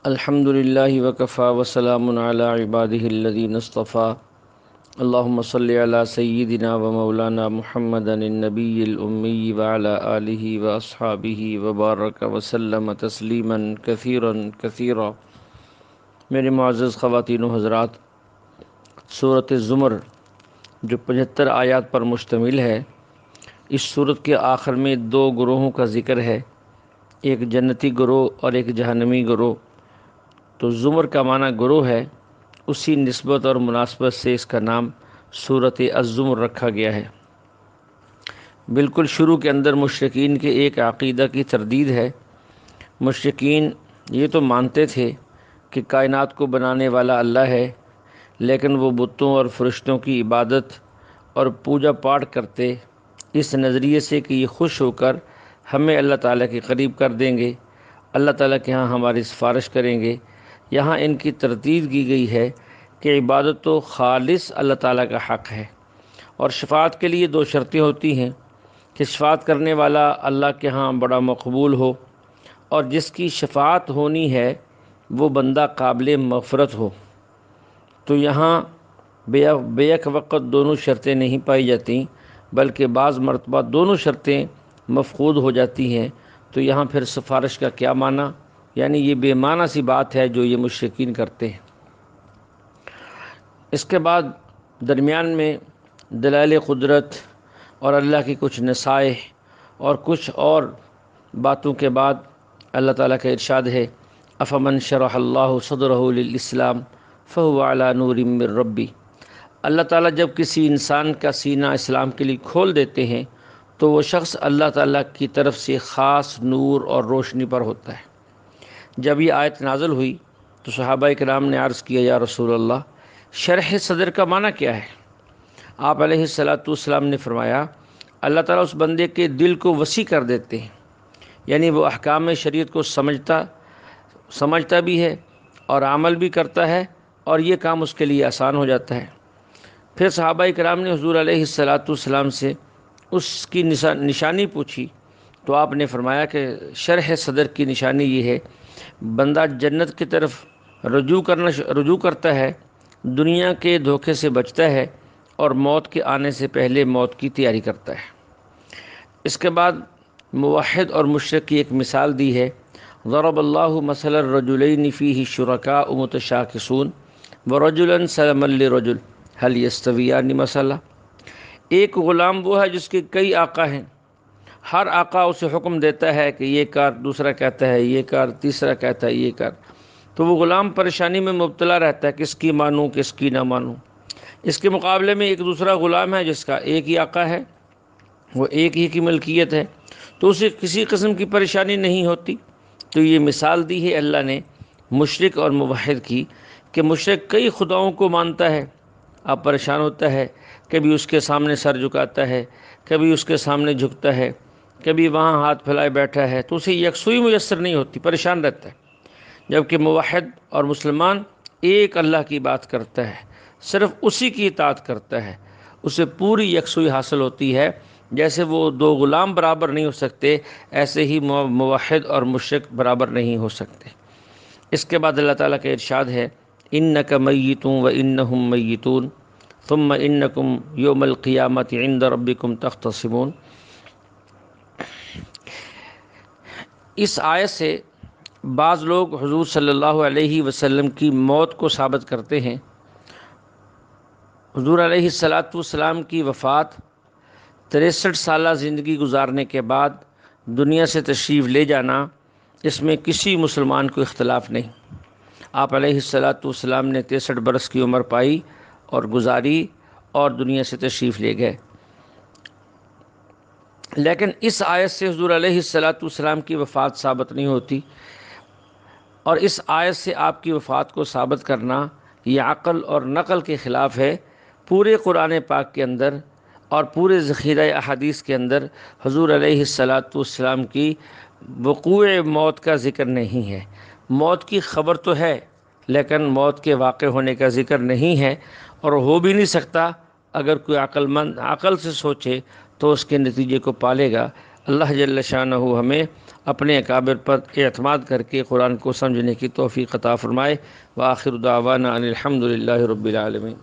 الحمد للہ وکفا وسلام علی عبادہ الذین اصطفیٰ اللہم صلی علی سیدنا و مولانا محمد النبی الامی وعلی آلہ واصحابہ وبارک وسلم تسلیما کثیرا کثیرا۔ میرے معزز خواتین و حضرات، سورۃ الزمر جو 75 آیات پر مشتمل ہے، اس سورت کے آخر میں 2 گروہوں کا ذکر ہے، ایک جنتی گروہ اور ایک جہنمی گروہ۔ تو زمر کا معنی گروہ ہے، اسی نسبت اور مناسبت سے اس کا نام سورۃ الزمر رکھا گیا ہے۔ بالکل شروع کے اندر مشرکین کے ایک عقیدہ کی تردید ہے۔ مشرکین یہ تو مانتے تھے کہ کائنات کو بنانے والا اللہ ہے، لیکن وہ بتوں اور فرشتوں کی عبادت اور پوجا پاٹ کرتے اس نظریے سے کہ یہ خوش ہو کر ہمیں اللہ تعالیٰ کے قریب کر دیں گے، اللہ تعالیٰ کے ہاں ہماری سفارش کریں گے۔ یہاں ان کی تردید کی گئی ہے کہ عبادت تو خالص اللہ تعالیٰ کا حق ہے، اور شفاعت کے لیے 2 شرطیں ہوتی ہیں کہ شفاعت کرنے والا اللہ کے ہاں بڑا مقبول ہو، اور جس کی شفاعت ہونی ہے وہ بندہ قابل مغفرت ہو۔ تو یہاں بیک وقت دونوں شرطیں نہیں پائی جاتیں، بلکہ بعض مرتبہ دونوں شرطیں مفقود ہو جاتی ہیں۔ تو یہاں پھر سفارش کا کیا معنی؟ یعنی یہ بے معنی سی بات ہے جو یہ مشرکین کرتے ہیں۔ اس کے بعد درمیان میں دلائل قدرت اور اللہ کی کچھ نصائح اور کچھ اور باتوں کے بعد اللہ تعالیٰ کا ارشاد ہے، افمن شرح اللہ صدرہ للاسلام فہو علی نور من ربی۔ اللہ تعالیٰ جب کسی انسان کا سینہ اسلام کے لیے کھول دیتے ہیں تو وہ شخص اللہ تعالیٰ کی طرف سے خاص نور اور روشنی پر ہوتا ہے۔ جب یہ آیت نازل ہوئی تو صحابہ کرام نے عرض کیا، یا رسول اللہ، شرح صدر کا معنی کیا ہے؟ آپ علیہ السلام نے فرمایا، اللہ تعالیٰ اس بندے کے دل کو وسیع کر دیتے ہیں، یعنی وہ احکام شریعت کو سمجھتا بھی ہے اور عمل بھی کرتا ہے، اور یہ کام اس کے لیے آسان ہو جاتا ہے۔ پھر صحابہ کرام نے حضور علیہ السلام سے اس کی نشانی پوچھی تو آپ نے فرمایا کہ شرح صدر کی نشانی یہ ہے، بندہ جنت کی طرف رجوع کرتا ہے، دنیا کے دھوکے سے بچتا ہے، اور موت کے آنے سے پہلے موت کی تیاری کرتا ہے۔ اس کے بعد موحد اور مشرک کی ایک مثال دی ہے، ضرب اللہ مثلا الرجلین فیہ شرکاء متشاکسون ورجلا سلما لرجل هل یستویان مثلا۔ ایک غلام وہ ہے جس کے کئی آقا ہیں، ہر آقا اسے حکم دیتا ہے کہ یہ کر، دوسرا کہتا ہے یہ کر، تیسرا کہتا ہے یہ کر، تو وہ غلام پریشانی میں مبتلا رہتا ہے، کس کی مانوں کس کی نہ مانوں۔ اس کے مقابلے میں ایک دوسرا غلام ہے جس کا ایک ہی آقا ہے، وہ ایک ہی کی ملکیت ہے، تو اسے کسی قسم کی پریشانی نہیں ہوتی۔ تو یہ مثال دی ہے اللہ نے مشرک اور موحد کی کہ مشرک کئی خداؤں کو مانتا ہے، اب پریشان ہوتا ہے، کبھی اس کے سامنے سر جھکاتا ہے، کبھی اس کے سامنے جھکتا ہے، کبھی وہاں ہاتھ پھیلائے بیٹھا ہے، تو اسے یکسوئی میسر نہیں ہوتی، پریشان رہتا ہے۔ جبکہ موحد اور مسلمان ایک اللہ کی بات کرتا ہے، صرف اسی کی اطاعت کرتا ہے، اسے پوری یکسوئی حاصل ہوتی ہے۔ جیسے وہ 2 غلام برابر نہیں ہو سکتے، ایسے ہی موحد اور مشرک برابر نہیں ہو سکتے۔ اس کے بعد اللہ تعالیٰ کا ارشاد ہے، انک میت وانہم میتون ثم انکم یوم القیامت عند ربکم تختصمون۔ اس آیت سے بعض لوگ حضور صلی اللہ علیہ وسلم کی موت کو ثابت کرتے ہیں۔ حضور علیہ السلام کی وفات 63 سالہ زندگی گزارنے کے بعد دنیا سے تشریف لے جانا، اس میں کسی مسلمان کو اختلاف نہیں۔ آپ علیہ السلام نے 63 برس کی عمر پائی اور گزاری اور دنیا سے تشریف لے گئے۔ لیکن اس آیت سے حضور علیہ السلام کی وفات ثابت نہیں ہوتی، اور اس آیت سے آپ کی وفات کو ثابت کرنا یہ عقل اور نقل کے خلاف ہے۔ پورے قرآن پاک کے اندر اور پورے ذخیرہ احادیث کے اندر حضور علیہ السلام کی وقوع موت کا ذکر نہیں ہے۔ موت کی خبر تو ہے، لیکن موت کے واقع ہونے کا ذکر نہیں ہے، اور ہو بھی نہیں سکتا۔ اگر کوئی عقل مند عقل سے سوچے تو اس کے نتیجے کو پالے گا۔ اللہ جل شانہ ہمیں اپنے اکابر پر اعتماد کر کے قرآن کو سمجھنے کی توفیق عطا فرمائے۔ وآخر دعوانا ان الحمد للہ رب العالمین۔